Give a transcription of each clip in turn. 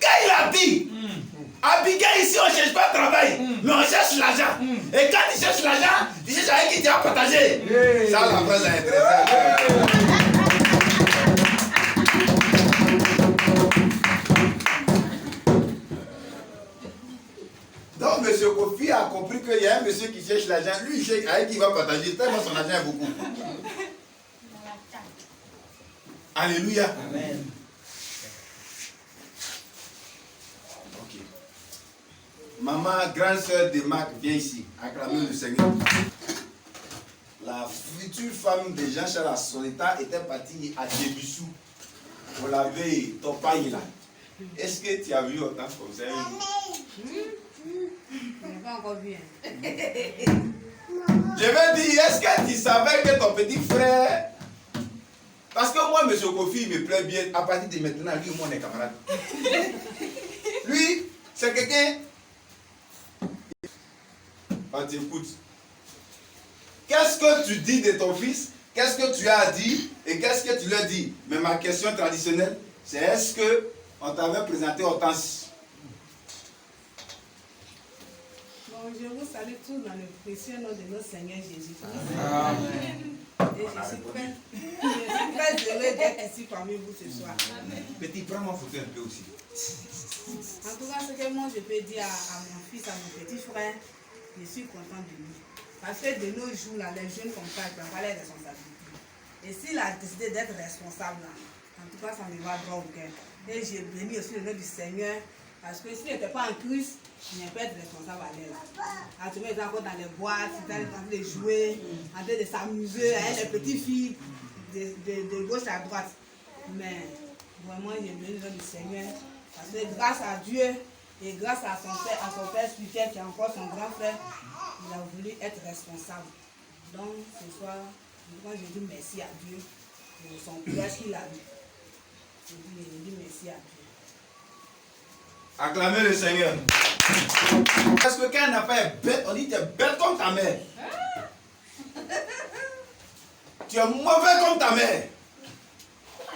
Quand il a dit, Abigail, ici on ne cherche pas de travail, mais on cherche l'argent. Et quand il cherche l'argent, il cherche avec qui tu as partagé. Ça, la phrase est intéressante. Donc, M. Kofi a compris qu'il y a un monsieur qui cherche l'argent. Lui, il cherche avec qui il va partager, tellement son argent est beaucoup. Alléluia. Amen. Ok. Maman, grande soeur de Marc, viens ici. Acclamez le Seigneur. La future femme de Jean-Charles Assoleta était partie à Débissou pour laver ton paille là. Est-ce que tu as vu autant comme ça? Je n'ai pas encore vu. Je veux dire, est-ce que tu savais que ton petit frère... Parce que moi, M. Kofi, il me plaît bien. À partir de maintenant, lui et moi, on est camarades. Lui, c'est quelqu'un... On t'écoute. Qu'est-ce que tu dis de ton fils? Qu'est-ce que tu as dit? Et qu'est-ce que tu lui as dit? Mais ma question traditionnelle, c'est est-ce que on t'avait présenté Hortense? Je vous salue tous dans le précieux nom de notre Seigneur Jésus-Christ. Amen. Et je suis très heureux d'être ici parmi vous ce soir. Petit, prends-moi photo un peu aussi. En tout cas, ce que moi je peux dire à mon fils, à mon petit frère, je suis content de lui. Parce que de nos jours, là, les jeunes comme ça, ils ne prennent pas les responsabilités. Et s'il a décidé d'être responsable, là, en tout cas, ça me va droit au cœur. Et j'ai béni aussi le nom du Seigneur. Parce que s'il n'était pas en Christ, il n'y a pas être responsable à l'air là. Actuellement, il est encore dans les boîtes, il est en train de jouer, en train de s'amuser avec les petites filles de gauche à droite. Mais vraiment, j'ai béni le nom du Seigneur. Parce que grâce à Dieu et grâce à son père spirituel qui est encore son grand frère, il a voulu être responsable. Donc ce soir, moi je dis merci à Dieu pour son courage qu'il a eu. Je dis merci à Dieu. Acclamez le Seigneur. Parce que quand un enfant est bête, on dit tu es bête comme ta mère. Tu es mauvais comme ta mère.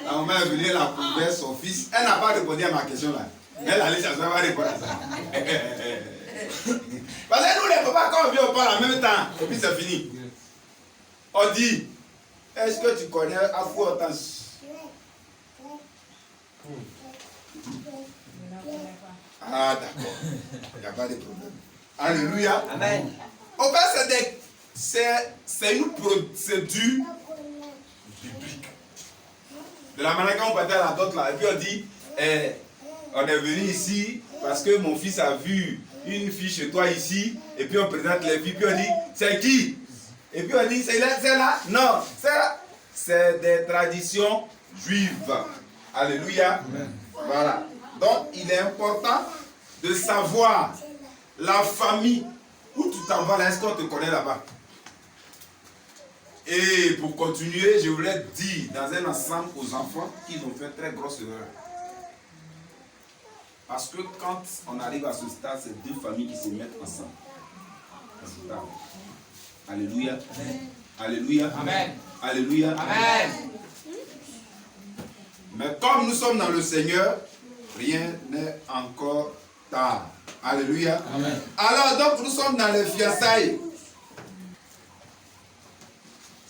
La maman est venue, elle a couvert son fils. Elle n'a pas répondu à ma question là. Elle allait chercher, elle va répondre à ça. Parce que nous les papas, quand on vient, on parle en même temps. Et puis c'est fini. On dit, est-ce que tu connais Afro Hortense? Ah d'accord, il n'y a pas de problème. Alléluia. Amen. En fait, c'est une procédure biblique. De la manière qu'on partait à la dot là, et puis on dit, on est venu ici parce que mon fils a vu une fille chez toi ici, et puis on présente les filles, puis on dit, c'est qui? Et puis on dit, c'est là? Non, c'est là. C'est des traditions juives. Alléluia. Amen. Voilà. Donc, il est important de savoir la famille où tu t'en vas là, est-ce qu'on te connaît là-bas? Et pour continuer, je voulais dire dans un ensemble aux enfants qu'ils ont fait très grosse erreur. Parce que quand on arrive à ce stade, c'est deux familles qui se mettent ensemble. Alléluia. Amen. Alléluia. Amen. Alléluia. Amen. Mais comme nous sommes dans le Seigneur, rien n'est encore tard. Alléluia. Amen. Alors donc nous sommes dans les fiançailles.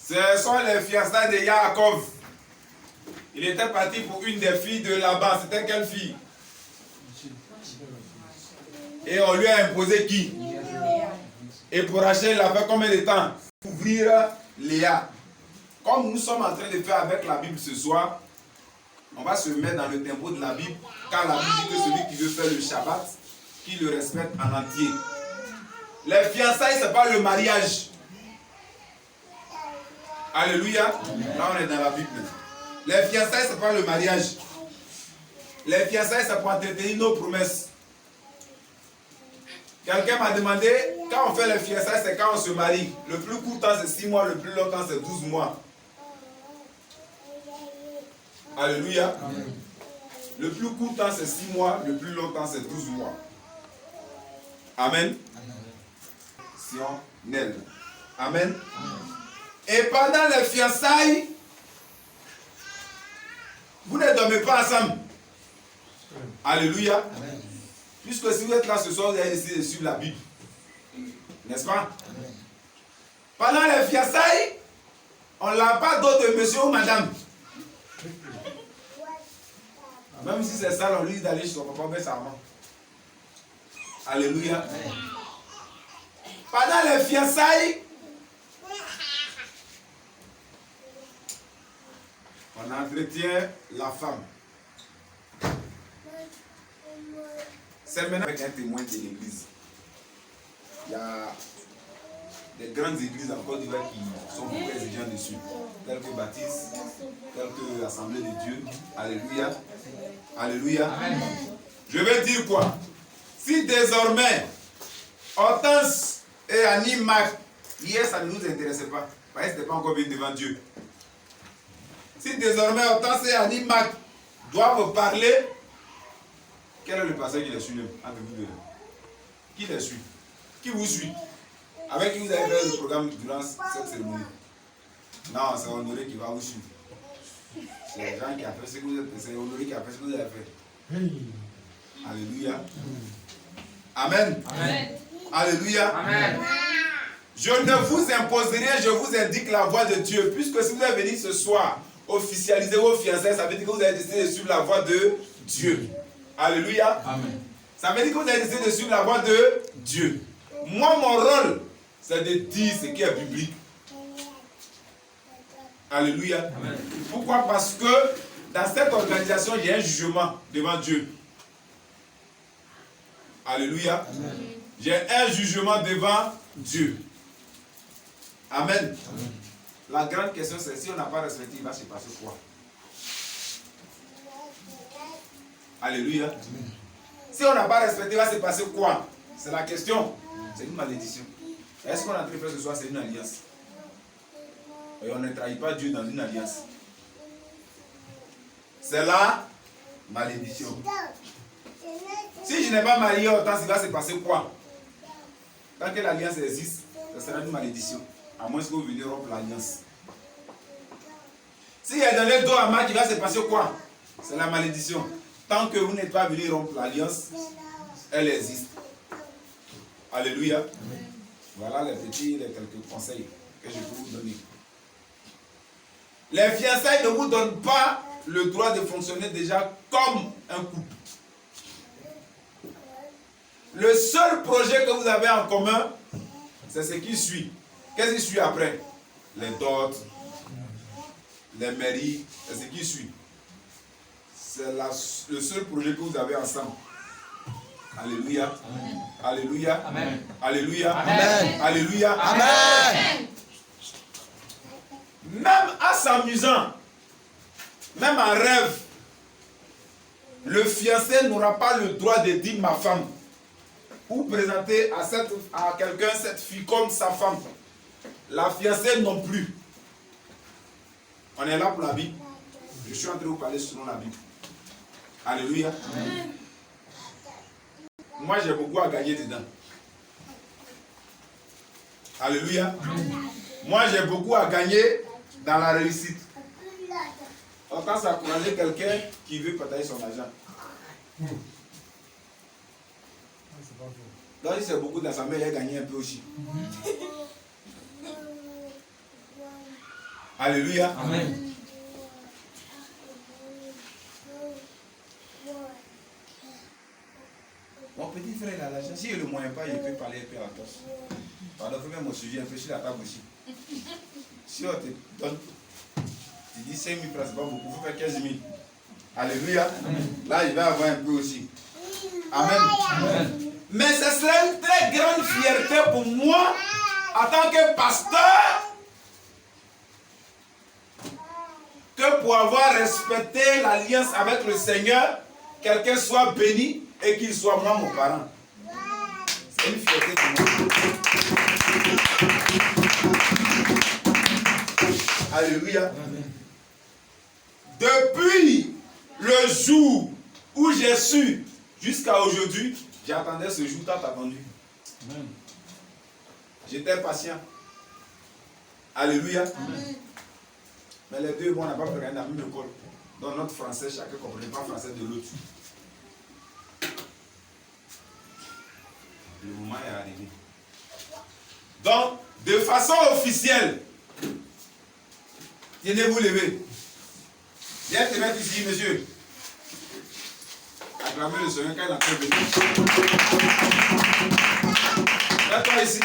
Ce sont les fiançailles de Yaakov. Il était parti pour une des filles de Laban. C'était quelle fille? Et on lui a imposé qui? Et pour Rachel, il a fait combien de temps? Pour ouvrir Léa. Comme nous sommes en train de faire avec la Bible ce soir, on va se mettre dans le tempo de la Bible, car la Bible dit que celui qui veut faire le Shabbat, qu'il le respecte en entier. Les fiançailles, ce n'est pas le mariage. Alléluia. Là, on est dans la Bible. Les fiançailles, ce n'est pas le mariage. Les fiançailles, c'est pour entretenir nos promesses. Quelqu'un m'a demandé, quand on fait les fiançailles, c'est quand on se marie. Le plus court temps, c'est 6 mois, le plus long temps, c'est 12 mois. Alléluia. Amen. Le plus court temps, c'est 6 mois, le plus long temps, c'est 12 mois. Amen. Amen. Amen. Et pendant les fiançailles, vous ne dormez pas ensemble. Alléluia. Puisque si vous êtes là ce soir, vous avez décidé de suivre la Bible. N'est-ce pas? Pendant les fiançailles, on n'a pas d'autre de monsieur ou madame. Même si c'est ça, on lui dit d'aller chez son papa, mais ça va. Alléluia. Pendant les fiançailles, on entretient la femme. C'est maintenant avec un témoin de l'église. Il y a des grandes églises en Côte d'Ivoire qui sont beaucoup exigeants dessus, telles que Baptiste, telles que l'Assemblée de Dieu. Alléluia. Alléluia. Amen. Je veux dire quoi? Si désormais Hortense et Annie Mac, hier ça ne nous intéressait pas, parce que ce n'était pas encore bien devant Dieu. Si désormais Hortense et Annie Mac doivent parler, quel est le pasteur qui les suit entre vous deux? Qui les suit? Qui vous suit? Avec qui vous avez fait le programme durant cette cérémonie? Non, c'est Honoré qui va vous suivre. C'est Jean qui a fait ce que vous avez fait. C'est Honoré qui a fait ce que vous avez fait. Alléluia. Amen. Amen. Alléluia. Amen. Je ne vous impose rien, je vous indique la voie de Dieu. Puisque si vous êtes venu ce soir officialiser vos fiançailles, ça veut dire que vous avez décidé de suivre la voie de Dieu. Alléluia. Amen. Ça veut dire que vous avez décidé de suivre la voie de Dieu. Moi, mon rôle, c'est de dire ce qui est biblique. Alléluia. Amen. Pourquoi? Parce que dans cette organisation, il y a un jugement devant Dieu. Alléluia. J'ai un jugement devant Dieu. Amen. Amen. La grande question, c'est si on n'a pas respecté, il va se passer quoi? Alléluia. Amen. Si on n'a pas respecté, il va se passer quoi? C'est la question. C'est une malédiction. Est-ce qu'on a très fait ce soir? C'est une alliance. Et on ne trahit pas Dieu dans une alliance. C'est la malédiction. Si je n'ai pas marié Hortense, il va se passer quoi? Tant que l'alliance existe, ce sera une malédiction. À moins que vous veniez rompre l'alliance. Si il y a donné le dos à Marc, il va se passer quoi? C'est la malédiction. Tant que vous n'êtes pas venu rompre l'alliance, elle existe. Alléluia. Amen. Voilà les quelques conseils que je peux vous donner. Les fiançailles ne vous donnent pas le droit de fonctionner déjà comme un couple. Le seul projet que vous avez en commun, c'est ce qui suit. Qu'est-ce qui suit après? Les dots, les mairies, c'est ce qui suit. C'est le seul projet que vous avez ensemble. Alléluia. Amen. Alléluia. Amen. Alléluia. Amen. Alléluia. Amen. Même en s'amusant, même en rêve, le fiancé n'aura pas le droit de dire ma femme ou présenter à quelqu'un cette fille comme sa femme. La fiancée non plus. On est là pour la Bible. Je suis en train de vous parler selon la Bible. Alléluia. Amen. Moi, j'ai beaucoup à gagner dedans. Alléluia. Amen. Moi, j'ai beaucoup à gagner dans la réussite. Quand ça encourager quelqu'un qui veut partager son argent. Donc, si c'est beaucoup dans sa main, il a gagné un peu aussi. Alléluia. Amen. Mon petit frère, il a l'argent. Si il ne le moyen pas, il peut parler un peu à la torse. Pardon, fais même mon sujet un peu sur la table aussi. Si on te donne, tu dis 5 000 francs, c'est pas beaucoup, il faut faire 15 000. Alléluia. Amen. Là, il va avoir un peu aussi. Amen. Amen. Mais ce serait une très grande fierté pour moi, en tant que pasteur, que pour avoir respecté l'alliance avec le Seigneur, quelqu'un soit béni et qu'il soit moi mon parent. C'est une fierté pour moi. Alléluia. Depuis le jour où j'ai su jusqu'à aujourd'hui, j'attendais ce jour tant attendu. J'étais patient. Alléluia. Amen. Mais les deux, on n'a pas regardé dans la même école. Dans notre français, chacun ne comprenait pas le français de l'autre. Le moment est arrivé. Donc, de façon officielle, tenez-vous lever. Viens te mettre ici, monsieur. Acclamez le Seigneur quand il a fait venir. Mets-toi ici.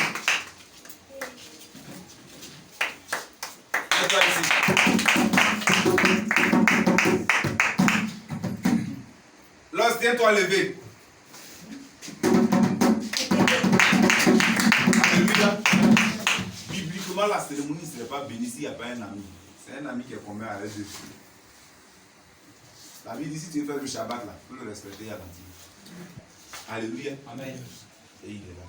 Mets-toi ici. Lorsque tiens-toi levé. Alléluia. Bibliquement, la cérémonie ne serait pas bénie s'il n'y a pas un ami. C'est un ami qui est commun avec Dieu. La Bible dit si tu veux faire le Shabbat là, il faut le respecter et attentif. Alléluia. Amen. Et il est là.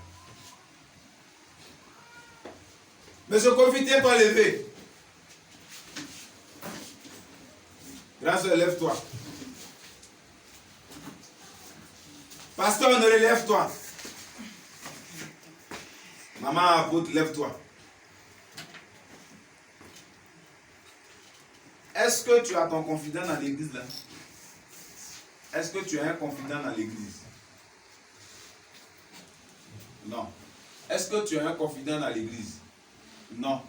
Monsieur Kofi, tiens-toi levé. Grand soeur, lève-toi. Pasteur Honoré, lève-toi. Maman apôtre, lève-toi. Est-ce que tu as ton confident dans l'église là? Est-ce que tu as un confident dans l'église? Non. Est-ce que tu as un confident dans l'église? Non.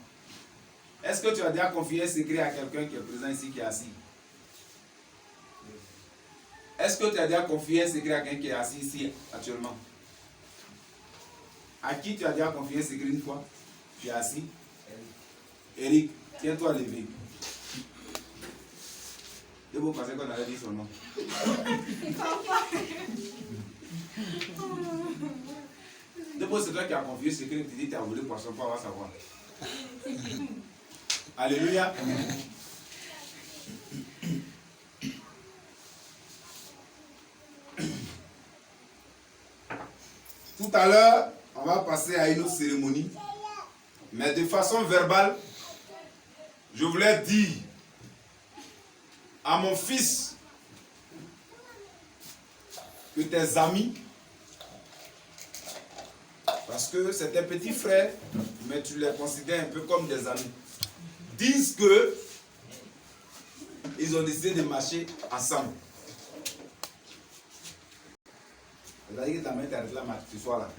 Est-ce que tu as déjà confié un secret à quelqu'un qui est présent ici, qui est assis? Est-ce que tu as déjà confié un secret à quelqu'un qui est assis ici actuellement? À qui tu as déjà confié un secret une fois? Tu es assis? Eric, tiens-toi levé. Et vous pensez qu'on avait dit son nom? D'abord, c'est toi qui as confié ce que tu dis, tu as volé poisson pour avoir savoir. Alléluia. Tout à l'heure, on va passer à une autre cérémonie. Mais de façon verbale, je voulais dire à mon fils que tes amis, parce que c'est tes petits frères, mais tu les considères un peu comme des amis, disent que ils ont décidé de marcher ensemble. C'est-à-dire que ta main t'arrête là ce soir là.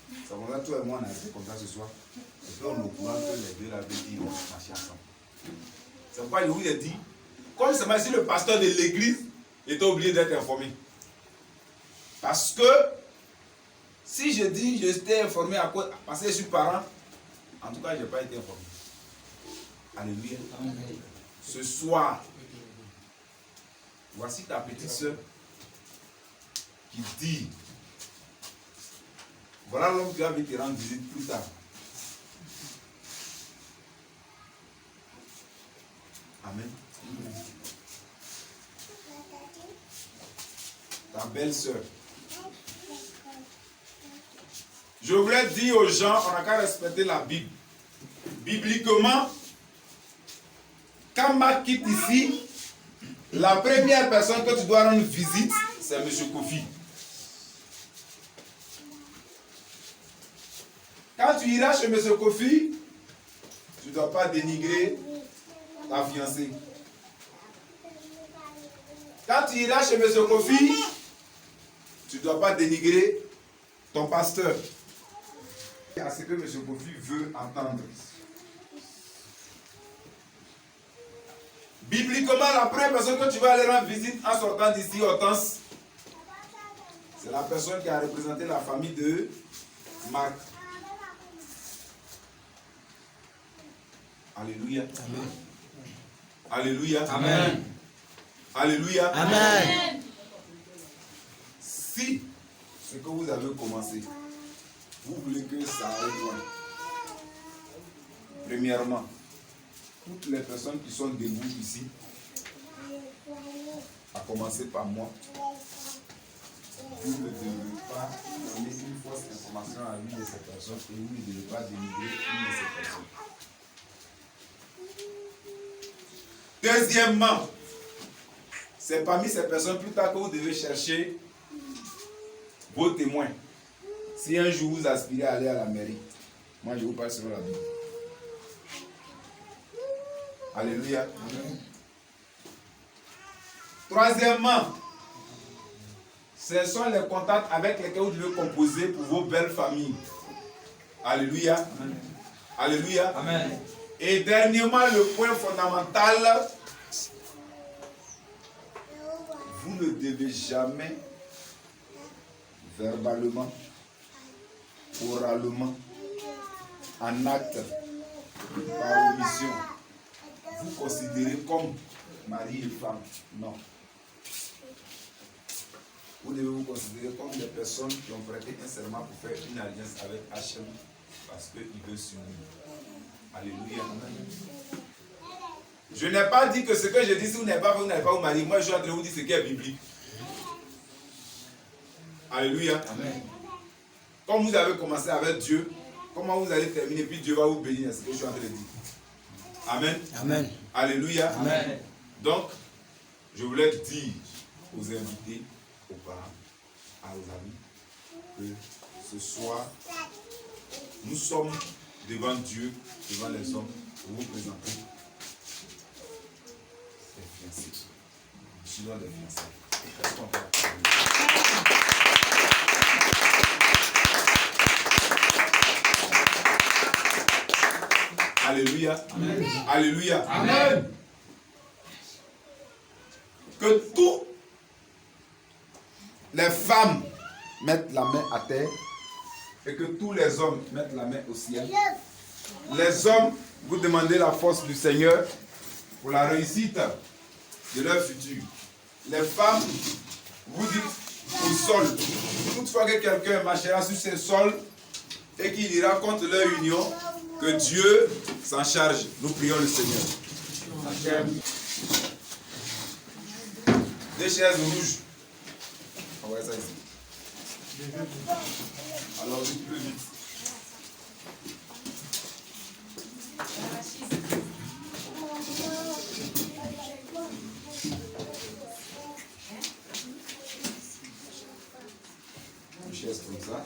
C'est comme ça, toi et moi on a été comme ça ce soir. Et puis on est au courant que les deux l'avaient dit, ils vont marcher ensemble. C'est pourquoi je vous ai dit, comme c'est si le pasteur de l'église était obligé d'être informé. Parce que si je dis je t'ai informé à quoi, parce que je suis parent, en tout cas je n'ai pas été informé. Alléluia. Ce soir, voici ta petite soeur qui dit, voilà l'homme qui va te rendre visite plus tard. Amen. Ta belle-sœur. Je voulais dire aux gens, on n'a qu'à respecter la Bible. Bibliquement, quand Marc quitte ici, la première personne que tu dois rendre visite, c'est M. Kofi. Quand tu iras chez M. Kofi, tu ne dois pas dénigrer ta fiancée. Quand tu iras chez M. Kofi, tu ne dois pas dénigrer ton pasteur. À ce que M. Kofi veut entendre. Bibliquement, la première personne que tu vas aller rendre visite en sortant d'ici, Hortense, c'est la personne qui a représenté la famille de Marc. Alléluia. Amen. Alléluia. Amen. Alléluia. Amen. Si ce que vous avez commencé, vous voulez que ça aille loin, premièrement, toutes les personnes qui sont debout ici, à commencer par moi, vous ne devez pas donner une fausse information à l'une de ces personnes et vous ne devez pas dénigrer une de ces personnes. Deuxièmement, c'est parmi ces personnes plus tard que vous devez chercher vos témoins. Si un jour vous aspirez à aller à la mairie, moi je vous parle selon la Bible. Alléluia. Amen. Troisièmement, Ce sont les contacts avec lesquels vous devez composer pour vos belles familles. Alléluia. Amen. Alléluia. Amen. Et dernièrement, le point fondamental, vous ne devez jamais, verbalement, oralement, en acte, par omission, vous considérez comme mari et femme. Non. Vous devez vous considérer comme des personnes qui ont prêté un serment pour faire une alliance avec Hachem parce qu'il veut s'unir. Alléluia. Je n'ai pas dit que ce que je dis, si vous n'avez pas fait, vous n'avez pas vous marier. Moi, je suis en train de vous dire ce qui est biblique. Alléluia. Amen. Comme vous avez commencé avec Dieu, comment vous allez terminer, puis Dieu va vous bénir. C'est ce que je suis en train de dire. Amen. Amen. Alléluia. Amen. Donc, je voulais dire aux invités, aux parents, aux amis, que ce soir, nous sommes devant Dieu, devant les hommes, pour vous présenter les fiancés. Je suis dans les fiancés. Qu'est-ce qu'on fait? Alléluia. Amen. Alléluia. Amen. Que tous les femmes mettent la main à terre et que tous les hommes mettent la main au ciel. Les hommes, vous demandez la force du Seigneur pour la réussite de leur futur. Les femmes, vous dites au sol. Toutefois que quelqu'un marchera sur ces sols et qu'il ira contre leur union, que Dieu s'en charge. Nous prions le Seigneur. Des chaises rouges. Envoyez ça ici. Alors, vite, plus vite. Une chaise comme ça.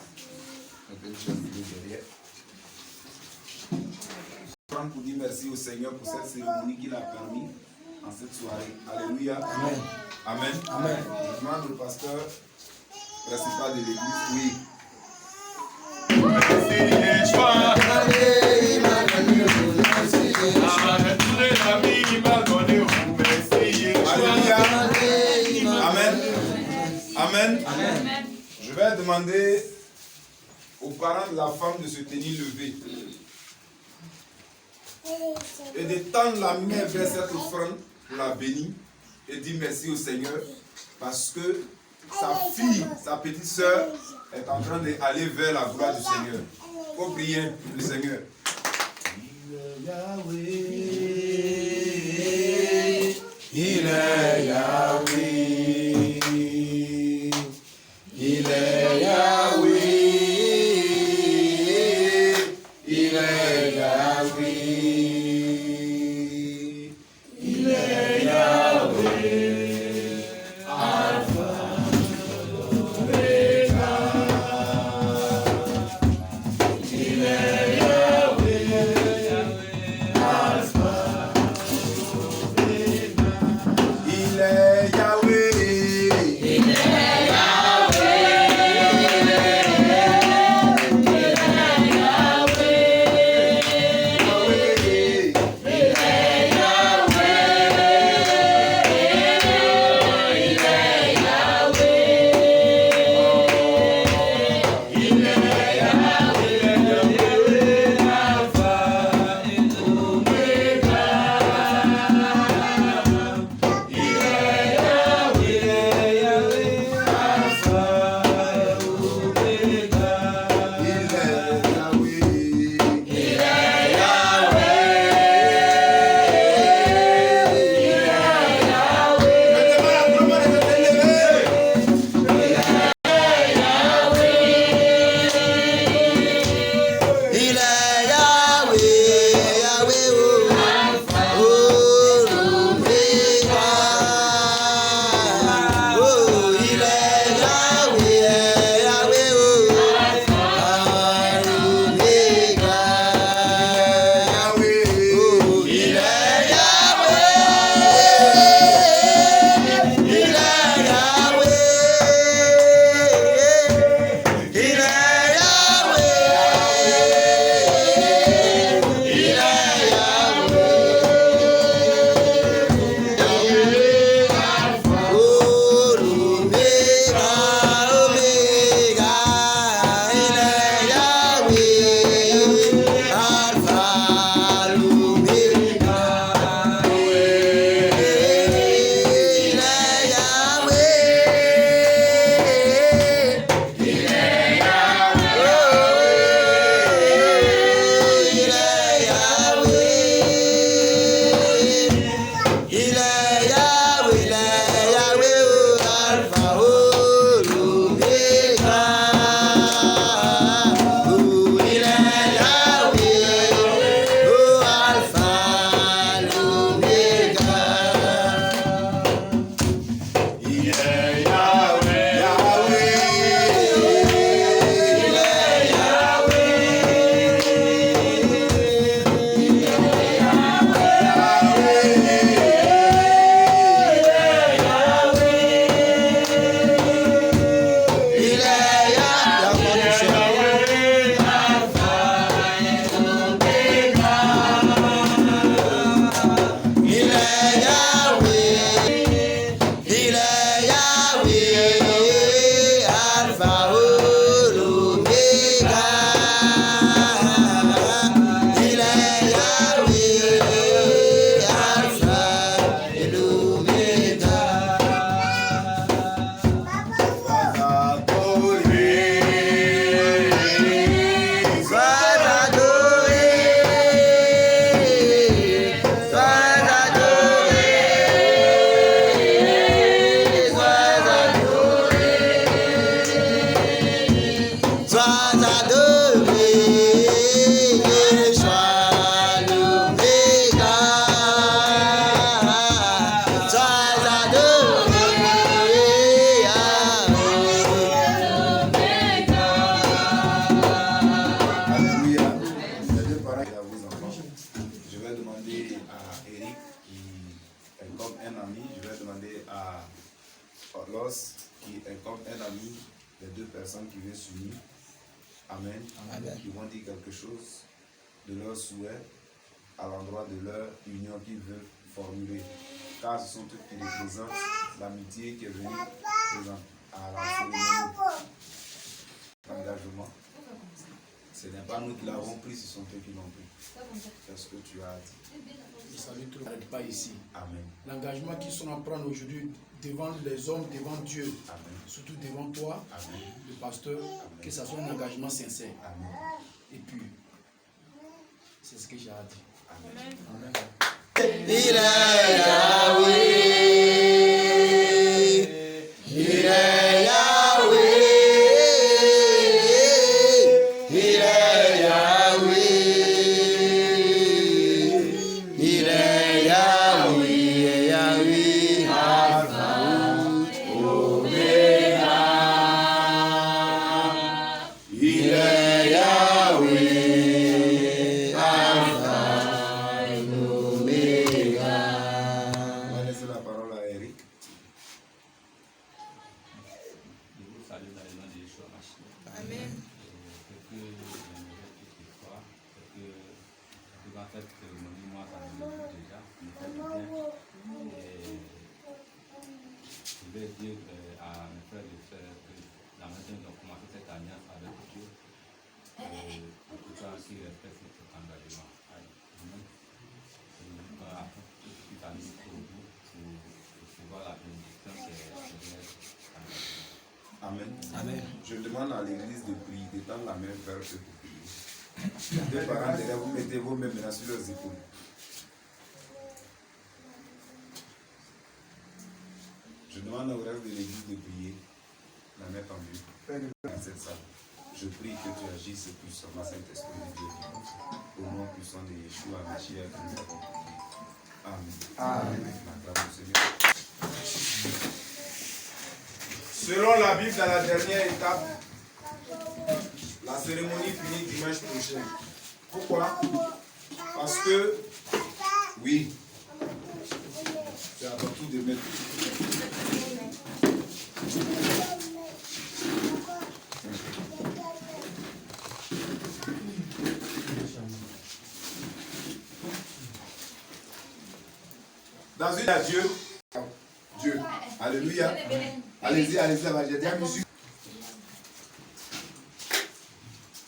Une chaise derrière. Pour dire merci au Seigneur pour cette cérémonie qu'il a permis en cette soirée. Alléluia. Amen. Amen. Amen. Je demande au pasteur principal de l'église. Oui. Alléluia. Amen. Amen. Amen. Je vais demander aux parents de la femme de se tenir levés et de tendre la main vers cette offrande pour la bénir et dire merci au Seigneur parce que sa fille, sa petite soeur est en train d'aller vers la gloire du Seigneur. Il faut prier le Seigneur. Il est Yahweh, il est Yahweh, il est Yahweh. Alpha qui est comme un ami des deux personnes qui viennent s'unir. Amen. Amen. Qui vont dire quelque chose de leur souhait à l'endroit de leur union qu'ils veulent formuler. Car ce sont eux qui représentent l'amitié qui est venue à la cérémonie d'engagement. Ce n'est pas nous qui l'avons pris, ce sont eux qui l'ont pris. C'est ce que tu as dit. Je salue tout le monde pas ici. Amen. L'engagement qu'ils sont en prendre aujourd'hui devant les hommes, devant Dieu, Amen. surtout devant toi, Amen. le pasteur, Amen. que ça soit un engagement sincère. Amen. Et puis, c'est ce que j'ai à dire. Amen. Amen. Il est Yahweh, il est Yahweh, il est Yahweh, il est Yahweh, Yahweh, Alpha, Omega, il est Yahweh, Alpha. On va laisser la parole à Eric. Je vous salue dans le nom de Yeshua Mashiach. Amen. Ce que j'aimerais que tu sois, c'est que devant cette cérémonie, moi, ça me dit déjà, ça me fait du bien. Et je vais dire à mes frères et sœurs que la manière dont ils ont commencé cette alliance avec Dieu, en tout cas, qu'ils respectent cet engagement. Amen. Je suis ami pour vous, pour recevoir la bénédiction qui est derrière. Amen. Amen. Je demande à l'église de prier, d'étendre la main vers eux pour prier. Les deux parents derrière, vous mettez vos mains maintenant sur leurs épaules. Je demande au reste de l'église de prier, la main tendue, dans cette salle. Je prie que tu agisses puissamment, Saint-Esprit de Dieu. Au nom puissant de Yeshua, Mashiach, que nous avons prié. Amen. Amen. Acclame le Seigneur. Selon la Bible, dans la dernière étape, la cérémonie finit dimanche prochain. Pourquoi? Parce que, oui, c'est à ton tour de mettre. Dans une à Dieu. Dieu. Alléluia. Allez-y, allez-y, j'ai déjà musique.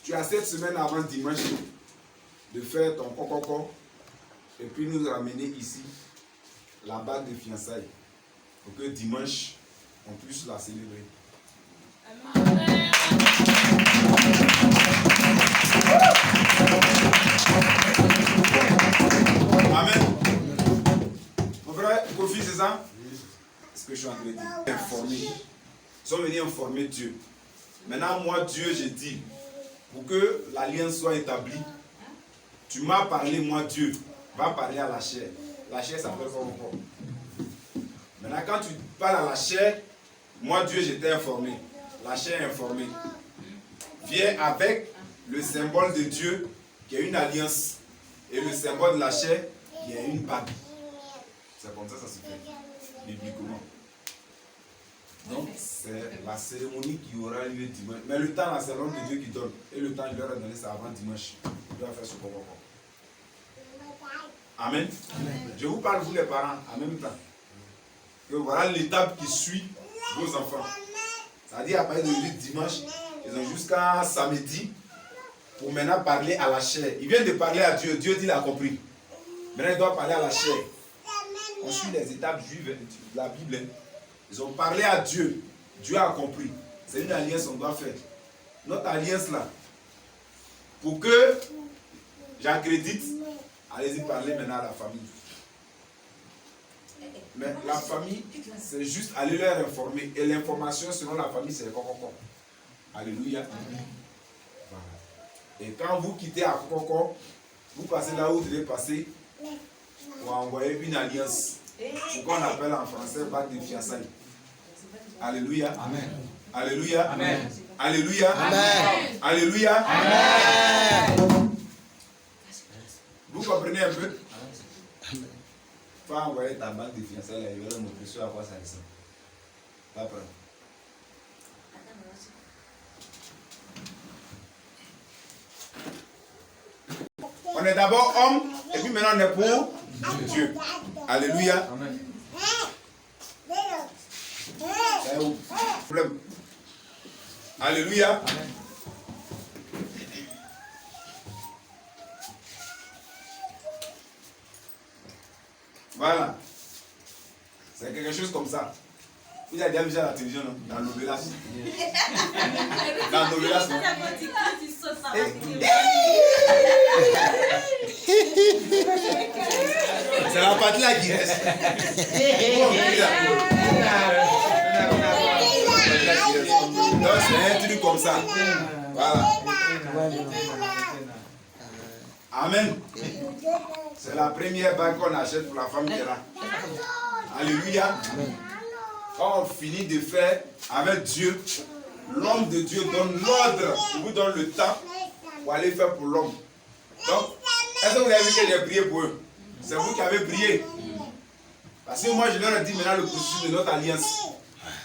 Tu as cette semaine avant dimanche de faire ton coco et puis nous ramener ici la bague de fiançailles pour que dimanche on puisse la célébrer. Amen. Mon frère, Kofi, c'est ça? C'est ce que je suis en train de dire. Informer. Ils sont venus informer Dieu. Maintenant, moi, Dieu, j'ai dit, pour que l'alliance soit établie, tu m'as parlé, moi, Dieu, va parler à la chair. La chair s'appelle comme encore. Maintenant, quand tu parles à la chair, moi, Dieu, je t'ai informé. La chair est informée. Viens avec le symbole de Dieu, qui est une alliance, et le symbole de la chair, qui est une bague. C'est comme ça se fait, bibliquement. Donc, c'est la cérémonie qui aura lieu dimanche. Mais le temps, c'est l'homme de Dieu qui donne. Et le temps, il leur a donné ça avant dimanche. Il doit faire ce qu'on va faire. Amen. Amen. Je vous parle, vous les parents, en même temps. Que voilà l'étape qui suit vos enfants. C'est-à-dire, à partir de dimanche, ils ont jusqu'à samedi pour maintenant parler à la chair. Ils viennent de parler à Dieu. Dieu dit, il a compris. Maintenant, ils doivent parler à la chair. On suit les étapes juives de la Bible. Ils ont parlé à Dieu. Dieu a compris. C'est une alliance qu'on doit faire. Notre alliance là, pour que j'accrédite, allez-y parler maintenant à la famille. Mais la famille, c'est juste aller leur informer. Et l'information selon la famille, c'est le Kokoko. Alléluia. Voilà. Et quand vous quittez à Kokoko, vous passez là où vous devez passer pour envoyer une alliance. Ce qu'on appelle en français bague de fiançailles. Alléluia. Amen. Alléluia. Amen. Alléluia. Amen. Alléluia. Amen. Vous comprenez un peu? Il faut envoyer ta bague de fiançailles là, il va leur montrer sur à quoi ça ressemble. Pas prendre. est d'abord homme, et puis maintenant on est pour Dieu. Alléluia. Amen. C'est un problème. Alléluia. Amen. Voilà. C'est quelque chose comme ça. Vous avez déjà vu ça à la télévision, non? Dans l'Obelas. Dans l'Obelas, non? C'est la partie là qui reste. Donc c'est un truc comme ça. Voilà. Amen. C'est la première bague qu'on achète pour la femme qui est là. Alléluia. Quand on finit de faire avec Dieu, l'homme de Dieu donne l'ordre. Il vous donne le temps pour aller faire pour l'homme. Donc, est-ce que vous avez vu que j'ai prié pour eux? C'est vous qui avez prié. Parce que moi, je leur ai dit maintenant le processus de notre alliance.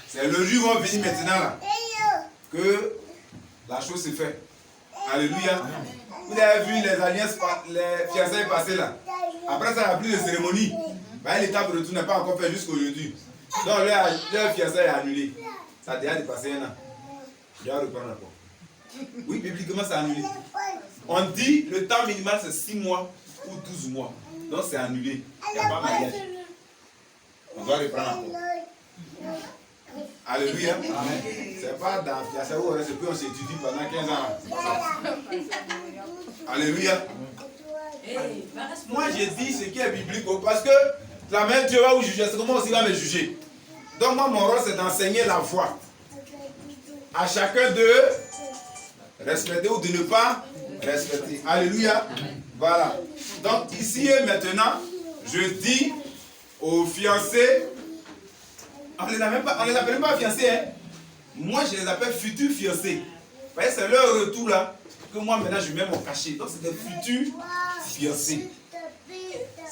C'est le jour où on venir maintenant là que la chose se fait. Alléluia. Vous avez vu les alliances, les fiançailles passées là. Après ça, il n'y a plus de cérémonie. L'étape de retour n'est pas encore fait jusqu'à aujourd'hui. Donc leur fiançailles est annulé. Ça a déjà dépassé un an. Je dois reprendre encore. Oui, bibliquement c'est annulé. On dit le temps minimal c'est 6 mois ou 12 mois. Donc c'est annulé. Il n'y a pas mariage. On doit reprendre encore. Alléluia. C'est pas dans fiançailles où on reste, puis on s'étudie pendant 15 ans. Alléluia. Moi j'ai dit ce qui est biblique parce que la même Dieu va vous juger, c'est comment aussi va me juger. Donc moi mon rôle c'est d'enseigner la foi. À chacun de respecter ou de ne pas respecter. Alléluia. Voilà. Donc ici et maintenant, je dis aux fiancés, on ne les appelle pas fiancés, hein. Moi je les appelle futurs fiancés. Vous voyez, c'est leur retour là que moi maintenant je mets mon cachet. Donc c'est des futurs fiancés.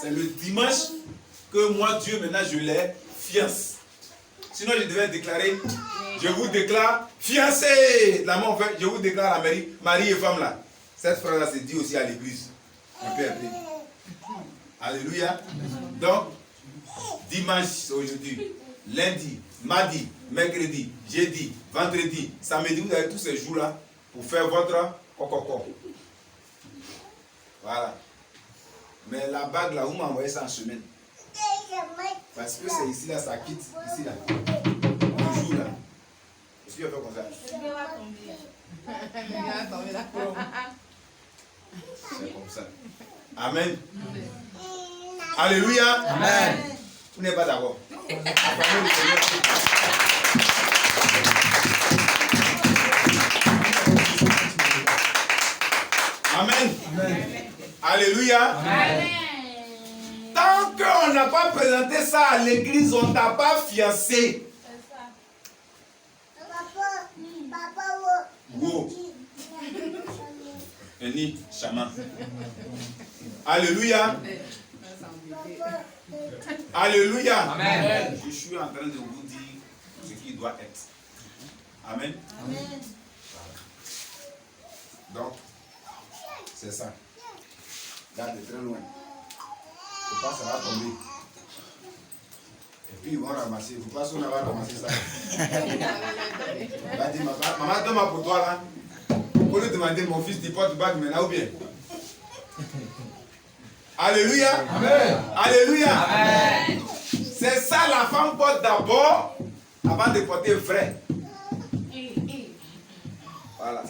C'est le dimanche que moi Dieu maintenant je les fiance. Sinon je devais déclarer, je vous déclare fiancé. La main en fait, je vous déclare la mari et femme là. Cette phrase là se dit aussi à l'église. Un peu. Alléluia. Donc dimanche c'est aujourd'hui. Lundi, mardi, mercredi, jeudi, vendredi, samedi, vous avez tous ces jours là pour faire votre coco. Voilà. Mais la bague là, vous m'envoyez ça en semaine. Parce que c'est ici là, ça quitte. Ici là. Un jour là. Est-ce qu'il va faire comme ça? C'est comme ça. Amen. Alléluia. Amen. Vous n'êtes pas d'accord? Amen. Amen. Alléluia. Amen. Tant qu'on n'a pas présenté ça à l'église, on ne t'a pas fiancé. Wow. Eni, chaman. Alléluia. Alléluia. Amen. Je suis en train de vous dire ce qui doit être. Amen. Amen. Donc, c'est ça. Regarde de très loin. Il ne faut pas que ça va tomber. Et puis ils vont ramasser. Il ne faut pas qu'on va ramasser ça. Il va dire, maman, donne-moi pour toi là. Pour lui demander, mon fils, tu portes bague maintenant ou bien? Alléluia. Amen. Alléluia. Amen. C'est ça la femme porte d'abord avant de porter vrai. Voilà.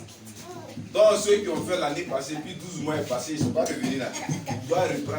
Donc ceux qui ont fait l'année passée, puis 12 mois est passé, ils ne sont pas revenus là. Ils doivent reprendre